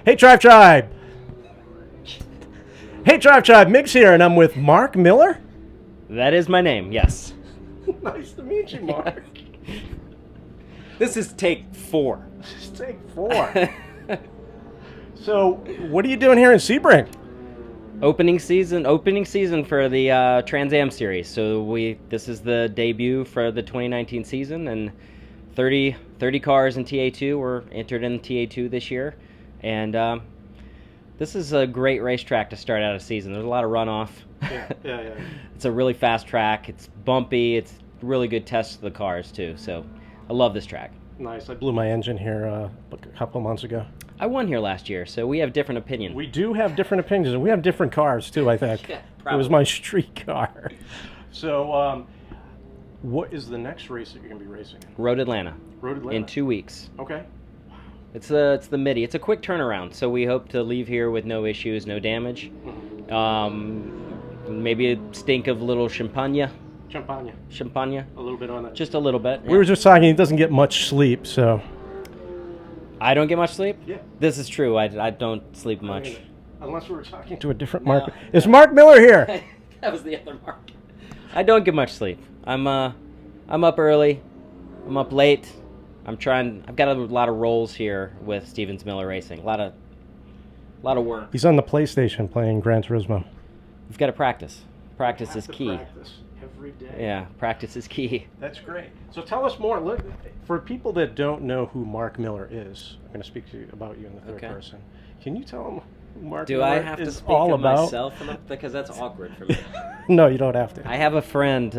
Hey, Drive Tribe! Hey, Drive Tribe, Migz here, and I'm with Marc Miller. That is my name, yes. Nice to meet you, Marc. This is take 4. This is take 4. So, what are you doing here in Sebring? Opening season for the Trans Am series. So this is the debut for the 2019 season, and 30 cars in TA2 were entered in TA2 this year, and this is a great racetrack to start out a season. There's a lot of runoff. Yeah. It's a really fast track. It's bumpy. It's really good test of the cars too. So I love this track. Nice. I blew my engine here a couple of months ago. I won here last year, so we have different opinions. We do have different opinions, and we have different cars too, I think. Yeah, it was my street car. So, what is the next race that you're going to be racing in? Road Atlanta. Road Atlanta? In 2 weeks. Okay. It's the Midi. It's a quick turnaround, so we hope to leave here with no issues, no damage. Maybe a stink of little champagne. Champagne. A little bit on that. Just a little bit. We were just talking, he doesn't get much sleep, so. I don't get much sleep? Yeah. This is true. I don't sleep much. Unless we were talking to a different Marc. Is Marc Miller here? That was the other Marc. I don't get much sleep. I'm up early. I'm up late. I've got a lot of roles here with Stevens Miller Racing. A lot of work. He's on the PlayStation playing Gran Turismo. We've got to practice. Practice is key. Practice every day. Yeah, practice is key. That's great. So tell us more. Look, for people that don't know who Marc Miller is, I'm going to speak to you about you in the third person. Can you tell them who Marc Miller is all about? Do I have to speak of myself? Because that's awkward for me. No, you don't have to. I have a friend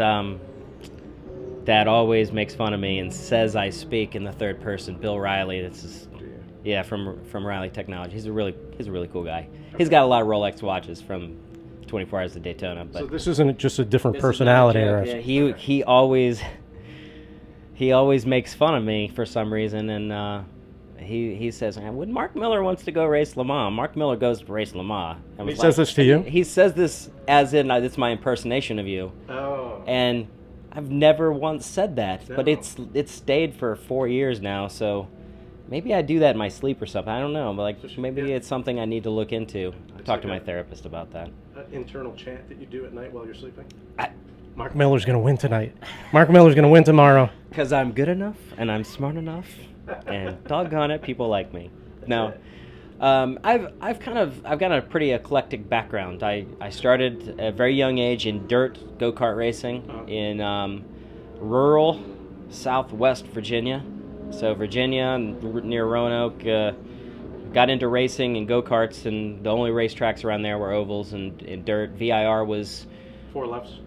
that always makes fun of me and says I speak in the third person. Bill Riley. This is, yeah, from Riley Technology. He's a really cool guy. Okay. He's got a lot of Rolex watches from 24 Hours of Daytona. But so this isn't just a different personality, or yeah, he always makes fun of me for some reason, and he says, when Marc Miller wants to go race Le Mans, Marc Miller goes to race Le Mans. He says this to you? He says this as in, it's my impersonation of you. Oh. And I've never once said that, but it's stayed for 4 years now, so maybe I do that in my sleep or something. I don't know, but maybe it's something I need to look into. Talk to my therapist about that. Internal chant that you do at night while you're sleeping? Marc Miller's going to win tonight. Marc Miller's going to win tomorrow. Because I'm good enough, and I'm smart enough, and doggone it, people like me. No, I've got a pretty eclectic background. I started at a very young age in dirt go-kart racing in rural Southwest Virginia. So Virginia, near Roanoke, got into racing and go-karts, and the only racetracks around there were ovals and dirt. VIR was... 4 lefts.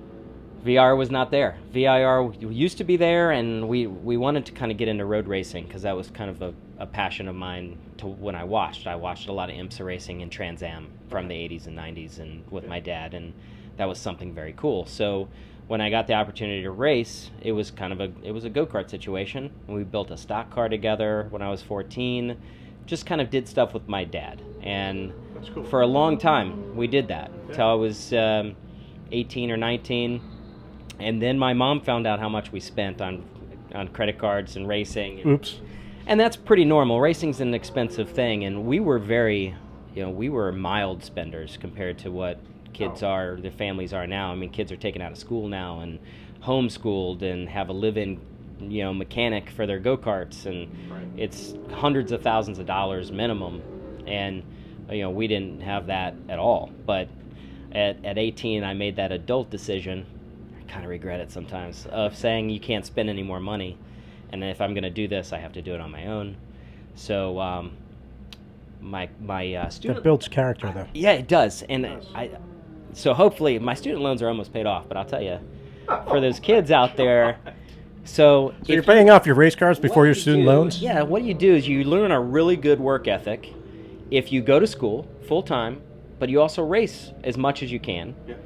VIR was not there. VIR used to be there, and we wanted to kind of get into road racing because that was kind of a passion of mine when I watched. I watched a lot of IMSA racing and Trans Am from the 80s and 90s and with my dad, and that was something very cool. So when I got the opportunity to race, it was a go-kart situation, and we built a stock car together when I was 14. Just kind of did stuff with my dad, and cool. For a long time we did that until I was 18 or 19. And then my mom found out how much we spent on credit cards and racing. Oops. And that's pretty normal. Racing's an expensive thing, and we were we were mild spenders compared to what kids are, their families are now. I mean, kids are taken out of school now and homeschooled and have a live-in, mechanic for their go-karts, and it's hundreds of thousands of dollars minimum. And, we didn't have that at all. But at 18, I made that adult decision. Kind of regret it sometimes, of saying you can't spend any more money, and if I'm going to do this, I have to do it on my own. So my student... That builds character, though. Yeah, it does. And so hopefully my student loans are almost paid off, but I'll tell you, for those kids out there, so you're paying off your race cars before your student loans? Yeah, what you do is you learn a really good work ethic if you go to school full-time, but you also race as much as you can. Yeah.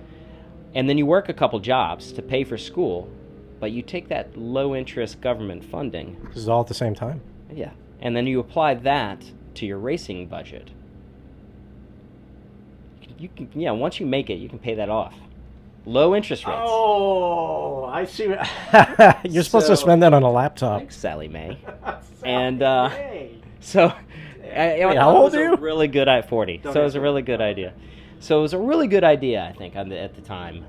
And then you work a couple jobs to pay for school, but you take that low-interest government funding. This is all at the same time? Yeah. And then you apply that to your racing budget. You can, once you make it, you can pay that off. Low interest rates. Oh, I see. You're supposed to spend that on a laptop. Thanks, Sally Mae. Sally Mae. So How old are you? Really good at 40. So it was a really good idea. So it was a really good idea, I think, at the time.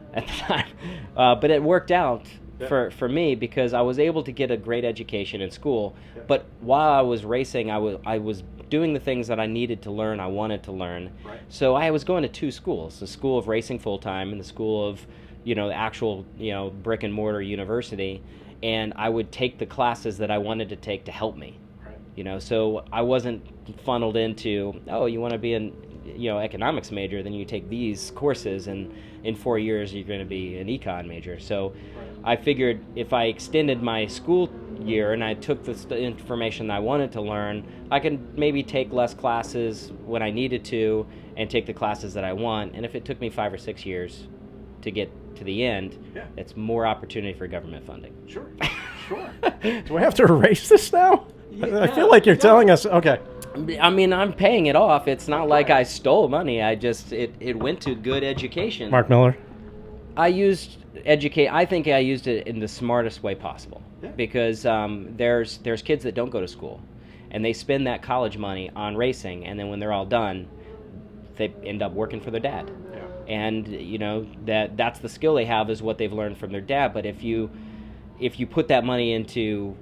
But it worked out for me because I was able to get a great education in school. Yeah. But while I was racing, I was doing the things that I needed to learn, I wanted to learn. Right. So I was going to two schools, the School of Racing full-time and the School of, the actual, brick and mortar university. And I would take the classes that I wanted to take to help me. Right. So I wasn't funneled into, you want to be an economics major, then you take these courses and in 4 years you're going to be an econ major. So I figured if I extended my school year and I took the information that I wanted to learn, I could maybe take less classes when I needed to and take the classes that I want. And if it took me 5 or 6 years to get to the end, it's more opportunity for government funding. Sure. Do I have to erase this now? I feel like you're telling us, okay. I mean, I'm paying it off. It's not like I stole money. It went to good education. Marc Miller? I think I used it in the smartest way possible. Yeah. Because there's kids that don't go to school, and they spend that college money on racing, and then when they're all done, they end up working for their dad. Yeah. And that's the skill they have is what they've learned from their dad. But if you put that money into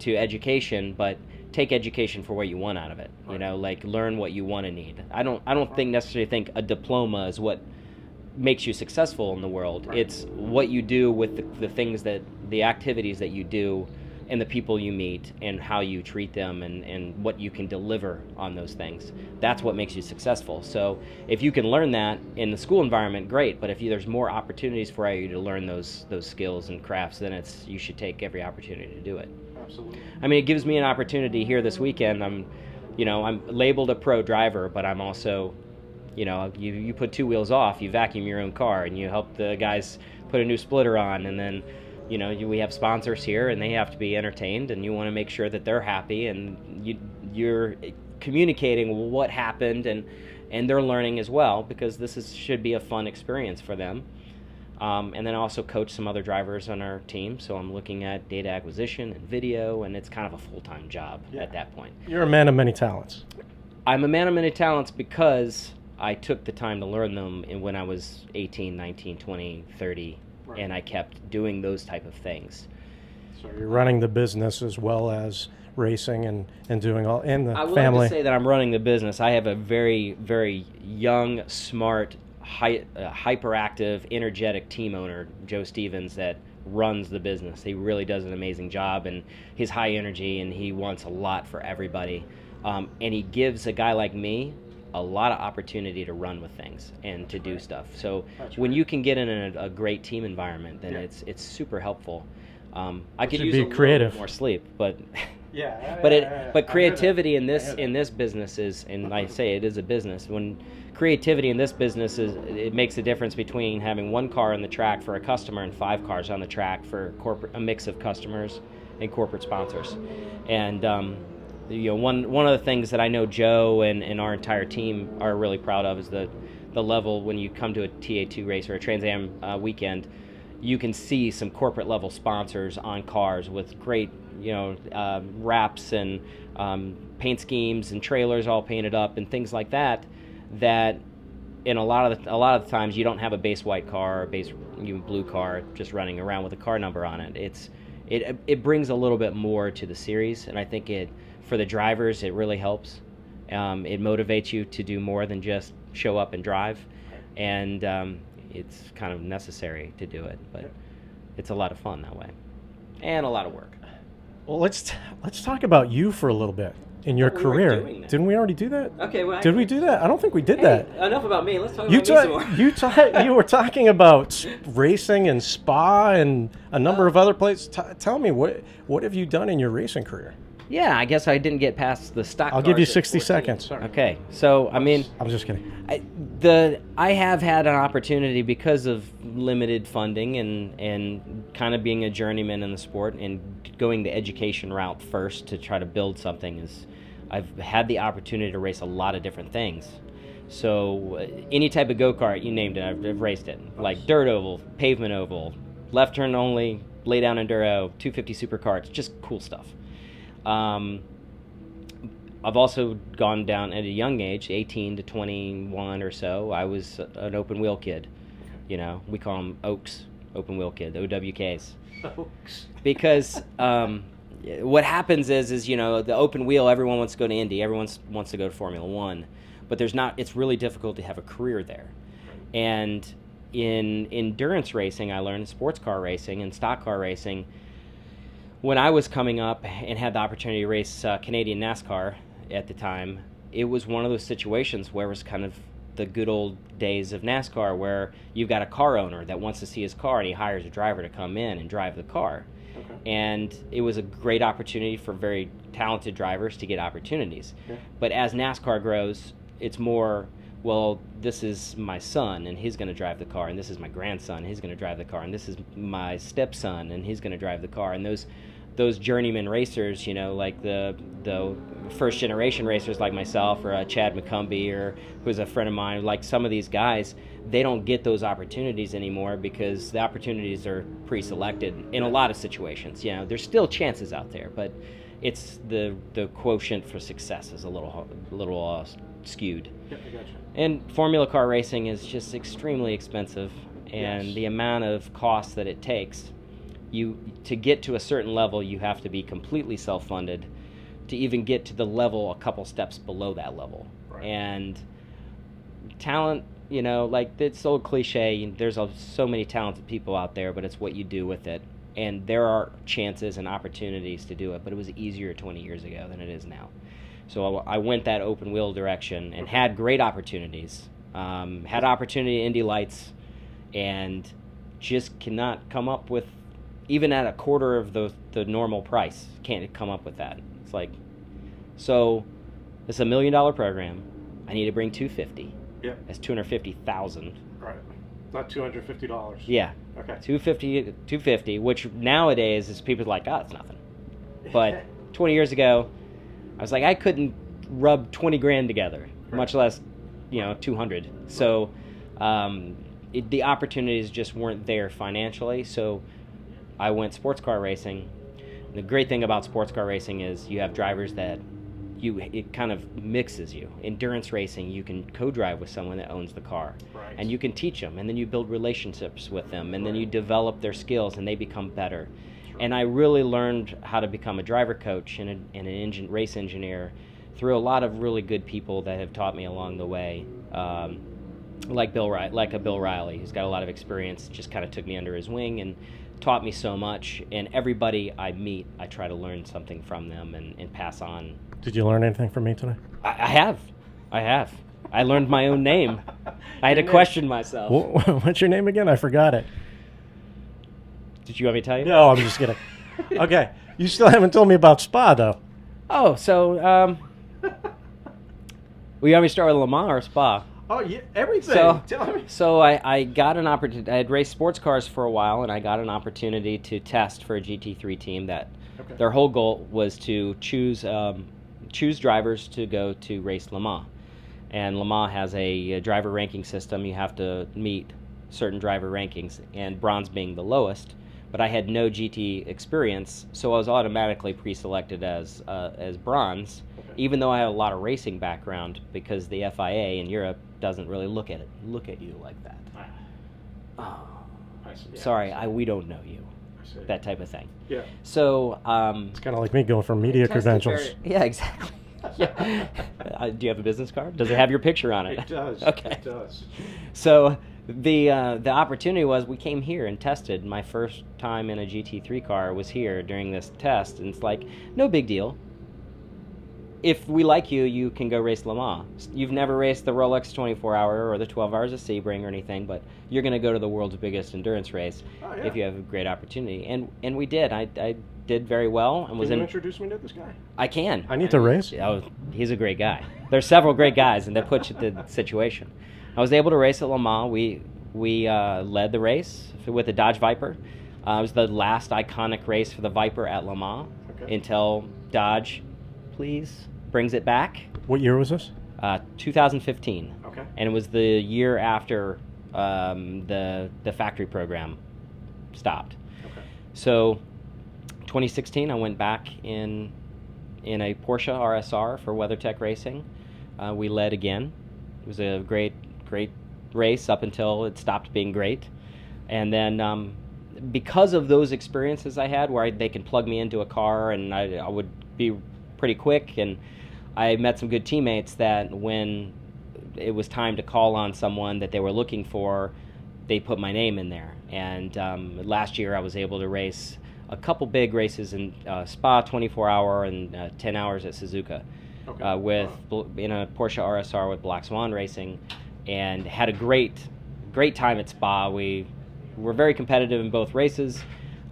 education, but take education for what you want out of it. Right. Learn what you want to need. I don't necessarily think a diploma is what makes you successful in the world. Right. It's what you do with the things the activities that you do and the people you meet and how you treat them and what you can deliver on those things. That's what makes you successful. So if you can learn that in the school environment, great. But if there's more opportunities for you to learn those skills and crafts, then you should take every opportunity to do it. Absolutely. I mean, it gives me an opportunity here this weekend. I'm labeled a pro driver, but I'm also, you put two wheels off, you vacuum your own car, and you help the guys put a new splitter on, and then, we have sponsors here, and they have to be entertained, and you want to make sure that they're happy, and you're communicating what happened, and they're learning as well, because should be a fun experience for them. And then I also coach some other drivers on our team, so I'm looking at data acquisition and video, and it's kind of a full-time job at that point. You're a man of many talents. I'm a man of many talents because I took the time to learn them when I was 18, 19, 20, 30, right. And I kept doing those type of things. So you're running the business as well as racing and doing all in the family. I would like to say that I'm running the business. I have a very, very young, smart, hyperactive, energetic team owner, Joe Stevens, that runs the business. He really does an amazing job, and he's high energy, and he wants a lot for everybody. And he gives a guy like me a lot of opportunity to run with things and to do stuff. So when you can get in a great team environment, then it's super helpful. I could use a little more sleep, but but creativity in this business is, and I say it is a business. When creativity in this business it makes a difference between having one car on the track for a customer and 5 cars on the track for a mix of customers and corporate sponsors. And one of the things that I know Joe and our entire team are really proud of is the level when you come to a TA2 race or a Trans Am weekend. You can see some corporate level sponsors on cars with great, wraps and paint schemes and trailers all painted up and things like that. That in a lot of the times you don't have a base white car or base blue car just running around with a car number on it. It brings a little bit more to the series, and I think for the drivers it really helps. It motivates you to do more than just show up and drive, and it's kind of necessary to do it, but it's a lot of fun that way, and a lot of work. Well, let's talk about you for a little bit in your career. Didn't we already do that? Okay. Well, did we do that? I don't think we did that. Enough about me. Let's talk about me some more. You were talking about racing and Spa and a number of other places. Tell me, what have you done in your racing career? Yeah, I guess I didn't get past the stock. I'll give you 60 seconds. Sorry. Okay, so I mean, I'm just kidding. I have had an opportunity because of limited funding and kind of being a journeyman in the sport and going the education route first to try to build something. I've had the opportunity to race a lot of different things. So any type of go-kart, you named it, I've raced it. Like dirt oval, pavement oval, left turn only, lay down enduro, 250 super karts, just cool stuff. I've also gone down at a young age, 18 to 21 or so. I was an open wheel kid. You know, we call them Oaks, open wheel kid, OWKs. Oaks. Because what happens is, you know, the open wheel, everyone wants to go to Indy, everyone wants to go to Formula One, but it's really difficult to have a career there. And in endurance racing, I learned sports car racing and stock car racing. When I was coming up and had the opportunity to race Canadian NASCAR at the time, it was one of those situations where it was kind of the good old days of NASCAR, where you've got a car owner that wants to see his car and he hires a driver to come in and drive the car. Okay. And it was a great opportunity for very talented drivers to get opportunities. Yeah. But as NASCAR grows, it's more, well, this is my son and he's going to drive the car, and this is my grandson, he's going to drive the car, and this is my stepson and he's going to drive the car. And those journeyman racers, you know, like the first generation racers like myself, or Chad McCumbee, or who's a friend of mine, like some of these guys, they don't get those opportunities anymore because the opportunities are pre-selected in a lot of situations. You know, there's still chances out there, but it's the quotient for success is a little skewed. Yeah, I gotcha. And Formula car racing is just extremely expensive, and yes. The amount of cost that it takes, to get to a certain level, you have to be completely self-funded to even get to the level a couple steps below that level. Right. And talent, you know, like it's old cliche, there's so many talented people out there, but it's what you do with it. And there are chances and opportunities to do it, but it was easier 20 years ago than it is now. So I went that open wheel direction and had great opportunities. Had opportunity at Indy Lights, and just cannot come up with, even at a quarter of the normal price, can't come up with that. It's like, so it's $1 million program. I need to bring $250. Yeah. That's $250,000. Right. Not $250. Yeah. Okay. $250, which nowadays is people like, oh, it's nothing. But 20 years ago, I was like, I couldn't rub 20 grand together, right, much less, you know, 200. Right. So the opportunities just weren't there financially. So I went sports car racing. The great thing about sports car racing is you have drivers that it kind of mixes you. Endurance racing, you can co-drive with someone that owns the car, right, and you can teach them, and then you build relationships with them, and right, then you develop their skills, and they become better. Right. And I really learned how to become a driver coach and an race engineer through a lot of really good people that have taught me along the way. Like a Bill Riley, who's got a lot of experience, just kind of took me under his wing and taught me so much. And everybody I meet, I try to learn something from them and pass on. Did you learn anything from me today? I have. I learned my own name. I had to question myself. What's your name again? I forgot it. Did you want me to tell you? No, I'm just kidding. Okay. You still haven't told me about Spa, though. Oh, so, well, you want me to start with Le Mans or Spa? Oh, yeah, everything. Tell me. So I got an opportunity. I had raced sports cars for a while, and I got an opportunity to test for a GT3 team that their whole goal was to choose drivers to go to race Le Mans. And Le Mans has a driver ranking system. You have to meet certain driver rankings, and bronze being the lowest. But I had no GT experience, so I was automatically pre-selected as bronze, even though I have a lot of racing background, because the FIA in Europe doesn't really look at you like that. Oh, sorry, we don't know you. That type of thing. Yeah. So it's kind of like me going for media credentials. Yeah, exactly. Yeah. Do you have a business card? Does it have your picture on it? It does. Okay. It does. So the opportunity was, we came here and tested. My first time in a GT3 car was here during this test, and it's like, no big deal. If we like you, you can go race Le Mans. You've never raced the Rolex 24-hour or the 12 Hours of Sebring or anything, but you're going to go to the world's biggest endurance race if you have a great opportunity. And we did. I did very well. And Can you introduce me to this guy? I can. I need to race? Oh, he's a great guy. There's several great guys, and that puts you in the situation. I was able to race at Le Mans. We led the race with the Dodge Viper. It was the last iconic race for the Viper at Le Mans until Dodge, please, brings it back. What year was this? 2015. Okay. And it was the year after the factory program stopped. Okay. So 2016, I went back in in a Porsche RSR for WeatherTech Racing. We led again. It was a great race up until it stopped being great. And then because of those experiences I had where they can plug me into a car and I would be pretty quick, and I met some good teammates that when it was time to call on someone that they were looking for, they put my name in there. And last year I was able to race a couple big races in Spa 24-hour and 10 hours at Suzuka in a Porsche RSR with Black Swan Racing, and had a great time at Spa. We were very competitive in both races.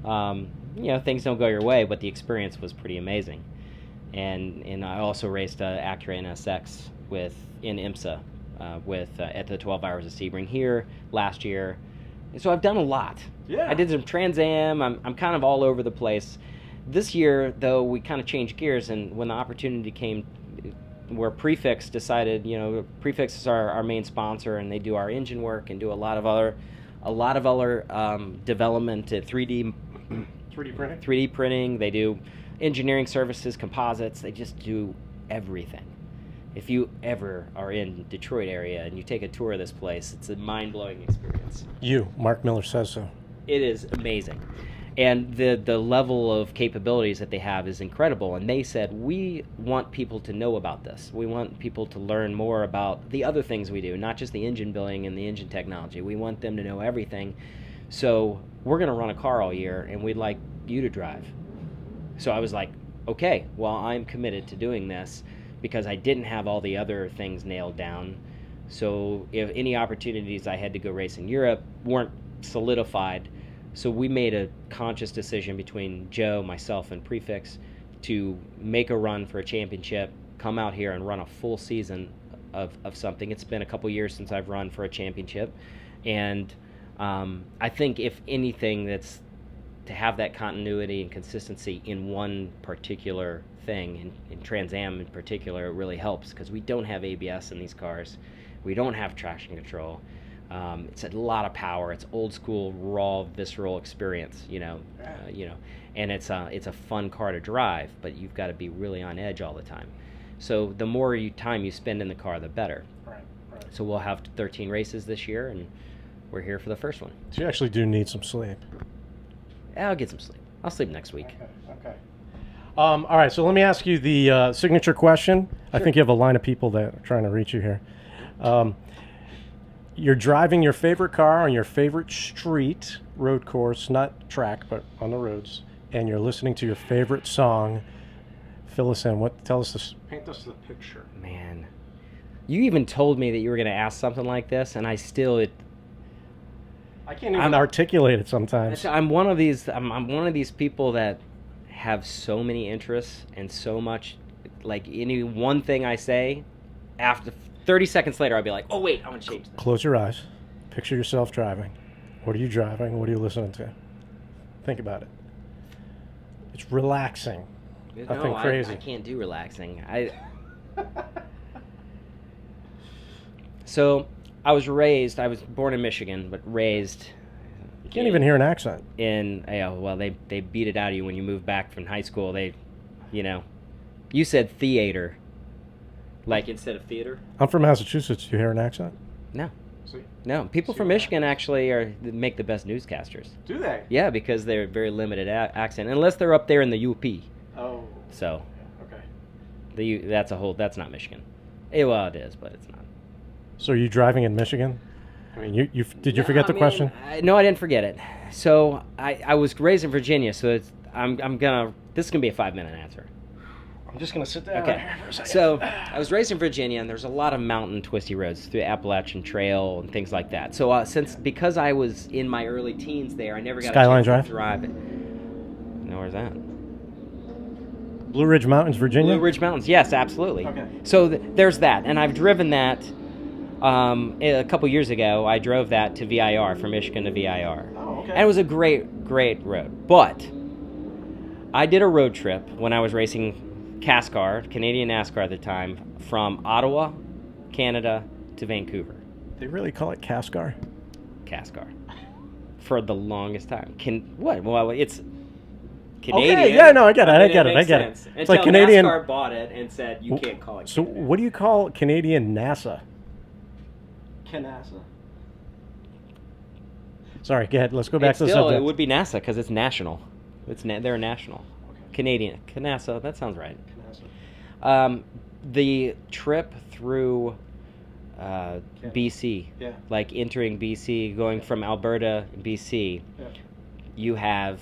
Things don't go your way, but the experience was pretty amazing. And I also raced Acura NSX in IMSA at the 12 Hours of Sebring here last year. And so I've done a lot. Yeah. I did some Trans Am. I'm kind of all over the place. This year, though, we kind of changed gears, and when the opportunity came where Prefix decided, Prefix is our main sponsor, and they do our engine work and do a lot of other development at 3D printing. They do engineering services, composites. They just do everything. If you ever are in Detroit area and you take a tour of this place, it's a mind-blowing experience. Marc Miller says so. It is amazing. And the level of capabilities that they have is incredible. And they said, we want people to know about this. We want people to learn more about the other things we do, not just the engine building and the engine technology. We want them to know everything. So we're going to run a car all year, and we'd like you to drive. So I was like, okay, well, I'm committed to doing this because I didn't have all the other things nailed down. So if any opportunities I had to go race in Europe weren't solidified, so we made a conscious decision between Joe, myself, and Prefix to make a run for a championship, come out here and run a full season of something. It's been a couple years since I've run for a championship. And I think if anything, that's to have that continuity and consistency in one particular thing, in Trans Am in particular, it really helps because we don't have ABS in these cars. We don't have traction control. It's a lot of power. It's old school, raw, visceral experience, and it's a fun car to drive, but you've got to be really on edge all the time. So the more time you spend in the car, the better. Right. So we'll have 13 races this year, and we're here for the first one. So you actually do need some sleep. I'll get some sleep. I'll sleep next week. Okay. All right, so let me ask you the signature question. Sure. I think you have a line of people that are trying to reach you here. You're driving your favorite car on your favorite street, road course, not track, but on the roads, and you're listening to your favorite song. Fill us in. Paint us the picture. Man, you even told me that you were going to ask something like this, and I can't even articulate it sometimes. I'm one of these people that have so many interests and so much, like any one thing I say, after 30 seconds later, I'll be like, oh, wait, I want to change this. Close your eyes. Picture yourself driving. What are you driving? What are you listening to? Think about it. It's relaxing. Nothing crazy. I can't do relaxing. So I was born in Michigan, but raised. You can't even hear an accent. They beat it out of you when you move back from high school. You said theater. Like instead of theater? I'm from Massachusetts. Do you hear an accent? No. No. People from Michigan actually make the best newscasters. Do they? Yeah, because they're very limited accent, unless they're up there in the UP. Oh. So. Okay. That's not Michigan. Well, it is, but it's not. So are you driving in Michigan? I mean, did you forget the question? No, I didn't forget it. So I was raised in Virginia, so this is gonna be a 5-minute answer. I'm just going to sit down here for a second. So I was raised in Virginia, and there's a lot of mountain twisty roads through Appalachian Trail and things like that. So because I was in my early teens there, I never got Skyline a chance to Drive? drive it. No, where's that? Blue Ridge Mountains, Virginia? Blue Ridge Mountains, yes, absolutely. Okay. So there's that, and I've driven that. A couple years ago, I drove that to VIR, from Michigan to VIR. Oh, okay. And it was a great road. But I did a road trip when I was racing Canadian NASCAR at the time, from Ottawa, Canada, to Vancouver. They really call it CASCAR? CASCAR. For the longest time. Well, Canadian. Okay, yeah, no, I get it. I mean, get it. I makes get it. sense. It's Until like Canadian. NASCAR bought it and said you can't call it. So Canada. what do you call Canadian NASA? Canasa. Sorry, go ahead. Let's go back to the Still, subject. it would be NASA because it's national. They're national. Okay. Canadian. Canasa. That sounds right. Canasa. The trip through BC, Yeah. like entering BC, going from Alberta, BC, Yeah. you have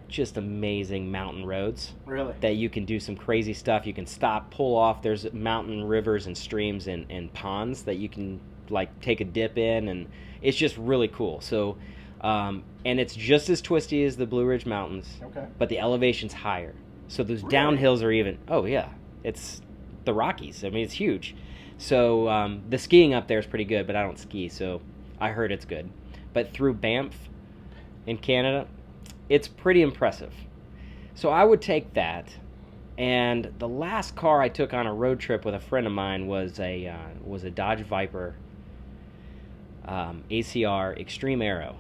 just amazing mountain roads Really? that you can do some crazy stuff. You can stop, pull off. There's mountain rivers and streams and ponds that you can like take a dip in, and it's just really cool. So, and it's just as twisty as the Blue Ridge Mountains, Okay. but the elevation's higher. So those Really? downhills are even. Oh yeah, it's the Rockies. I mean, it's huge. So the skiing up there is pretty good, but I don't ski, so I heard it's good. But through Banff in Canada, it's pretty impressive. So I would take that. And the last car I took on a road trip with a friend of mine was a Dodge Viper ACR Extreme Aero,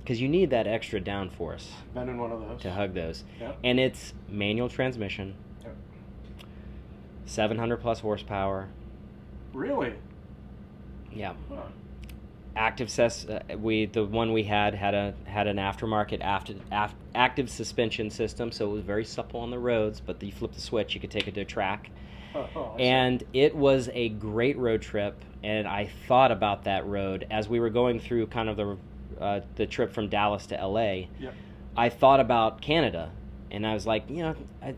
because you need that extra downforce Been in one of those. to hug those. Yep. And it's manual transmission, Yep. 700 plus horsepower. Really? Yeah. Huh. The one we had an aftermarket active suspension system, so it was very supple on the roads. But you flip the switch, you could take it to a track, I see. and it was a great road trip. And I thought about that road as we were going through kind of the trip from Dallas to LA. Yep. I thought about Canada, and I was like,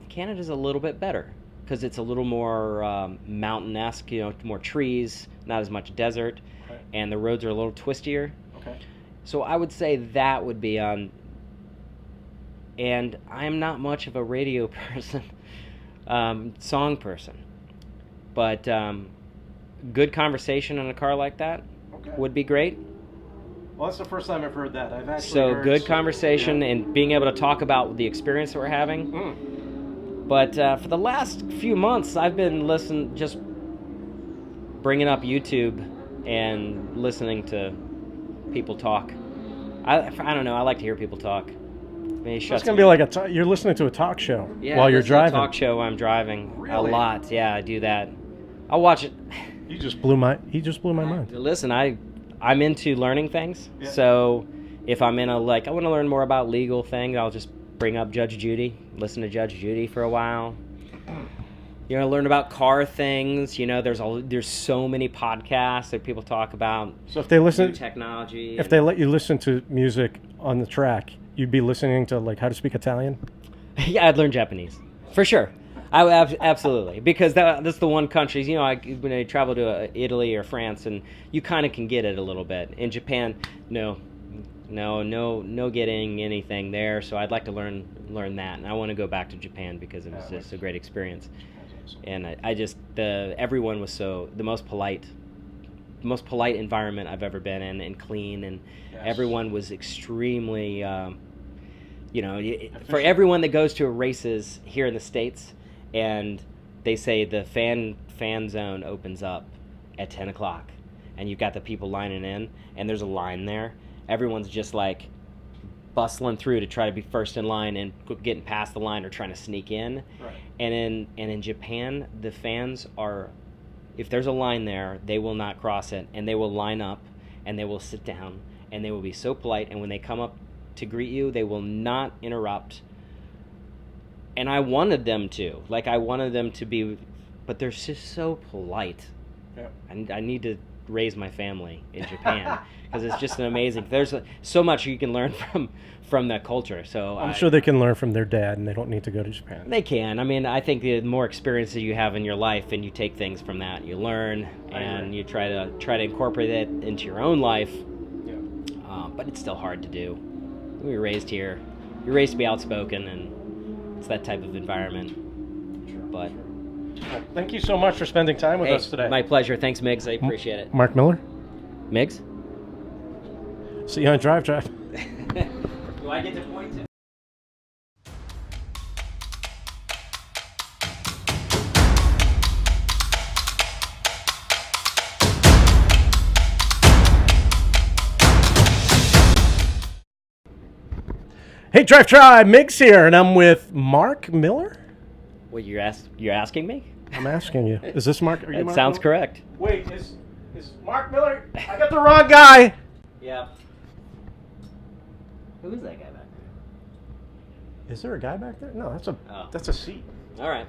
Canada's a little bit better because it's a little more mountain-esque, more trees, not as much desert. Right. And the roads are a little twistier. Okay. So I would say that would be on. And I'm not much of a radio person, song person, but good conversation in a car like that Okay. would be great. Well, that's the first time I've heard that. I've actually So heard good conversation and being able to talk about the experience that we're having. Mm. But for the last few months, I've been just bringing up YouTube and listening to people talk. I don't know. I like to hear people talk. It's going to be like you're listening to a talk show while you're driving. Talk show while I'm driving. Really? A lot. Yeah, I do that. I'll watch it. He just blew my mind. Listen, I'm into learning things. Yeah. So if I'm in I want to learn more about legal things, I'll just bring up Judge Judy, listen to Judge Judy for a while. Learn about car things. There's so many podcasts that people talk about. So if they listen, new technology. if they let you listen to music on the track, you'd be listening to like how to speak Italian. Yeah, I'd learn Japanese for sure. I would absolutely, because that's the one country. When I travel to Italy or France, and you kind of can get it a little bit. In Japan, no getting anything there. So I'd like to learn that, and I want to go back to Japan because it was just a great experience. And everyone was the most polite environment I've ever been in, and clean, and Yes. everyone was extremely, for everyone that goes to races here in the States, and they say the fan zone opens up at 10 o'clock, and you've got the people lining in, and there's a line there. Everyone's just like bustling through to try to be first in line and getting past the line or trying to sneak in. Right. And in Japan, the fans are, if there's a line there, they will not cross it, and they will line up, and they will sit down, and they will be so polite, and when they come up to greet you, they will not interrupt. And I wanted them to. I wanted them to be, but they're just so polite. Yeah. And I need to raise my family in Japan because it's just an amazing. There's so much you can learn from that culture. So I'm sure they can learn from their dad, and they don't need to go to Japan. They can. I mean, I think the more experiences you have in your life, and you take things from that, you learn, and you try to incorporate it into your own life. Yeah. But it's still hard to do. We were raised here. You're raised to be outspoken, and it's that type of environment. Sure, But sure. Well, thank you so much for spending time with us today. My pleasure. Thanks, Migz. I appreciate it. Mark Miller. Migz? See you on Drive Tribe. Do I get to point to? Hey, Drive Tribe, Migz here, and I'm with Marc Miller. What you're asking me? I'm asking you. Is this Marc? Are you It Marc sounds Miller? correct. Wait, is Marc Miller? I got the wrong guy. Yeah. Who is that guy back there? Is there a guy back there? No, that's a seat. All right.